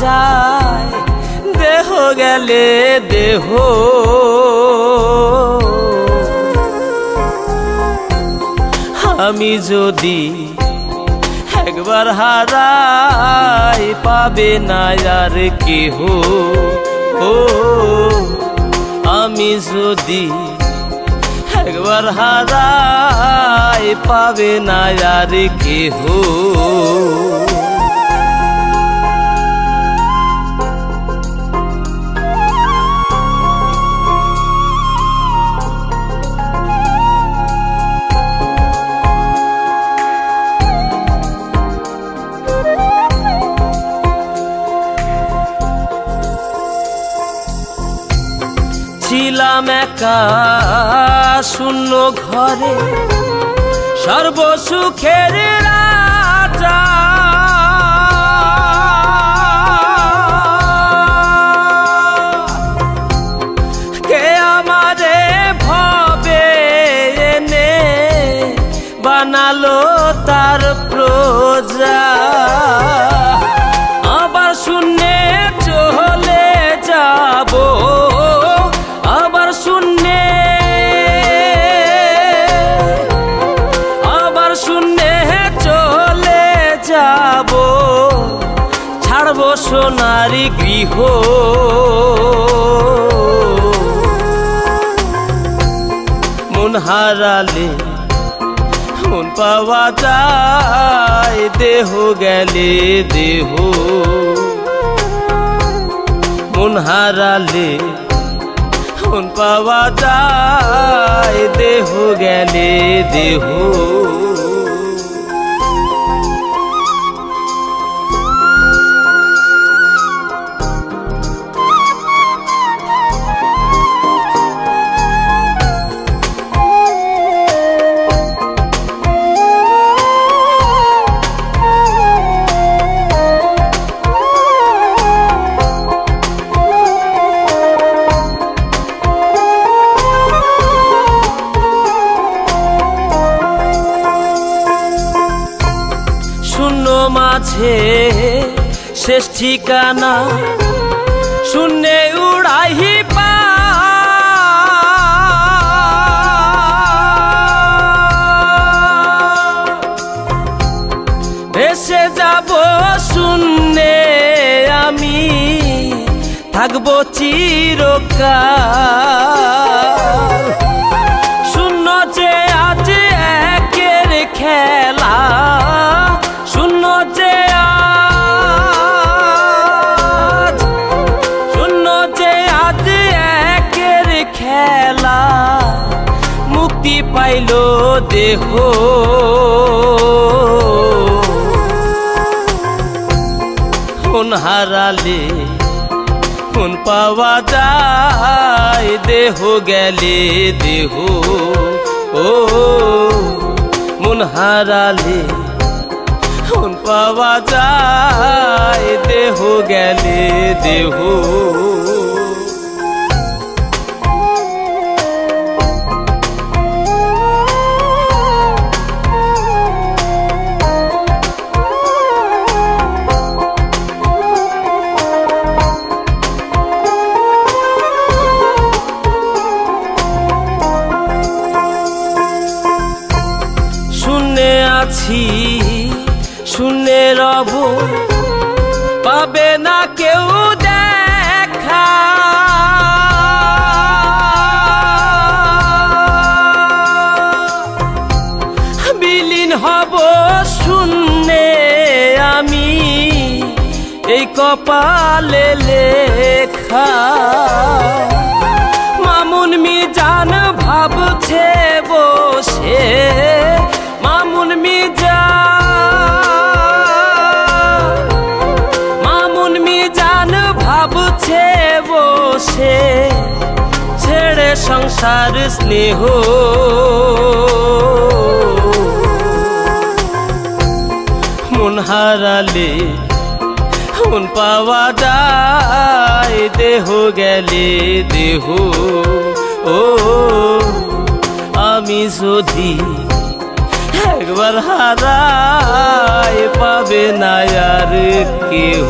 যায় দেহ গেলে দেহ। আমি যদি একবার হারাই পাবে না আর কেহ। ও আমি যদি একবার হারাই পাবে না আর কেহ। ছিলাম একা শূন্য ঘরে সর্বসুখের রাজা। কে আমারে ভবে এনে বানালো তার প্রজা। আবার শূন্যে চলে যাব, আবার শূন্যে চলে যাব। ছাড়বো সোনারি গৃহ, মন হারালে মন পাওয়া যায় দেহ গেলে দেহ। মন হারালে মন পাওয়া যায় দেহ গেলে দেহ। শূন্য মাঝে শেষ ঠিকানা, শূন্যে উড়াই পা। ভেসে যাব শূন্যে আমি, থাকবো চিরকাল। শূন্য যে আজ একের খেলা, শূন্য যে আজ, শূন্য যে আজ একের খেলা। মুক্তি পাইল দেহ, মন হারালে মন পাওয়া যায় দেহ গেলে দেহ। ও মন হারালে মন পাওয়া যায় দেহ গেলে দেহ। শূন্যে আছি শূন্যে রব, পাবে না কেউ দেখা। বিলীন হব শূন্যে আমি, এই কপালে লেখা। মামুন মিজান ভাবছে বসে, মামুন মিজান ভাবছে বসে। ছেড়ে সংসার স্নেহ, মন হারালে মন পাওয়া যায় দেহ গেলে দেহ। ও আমি যদি একবার হারাই পাবে না আর কেহ।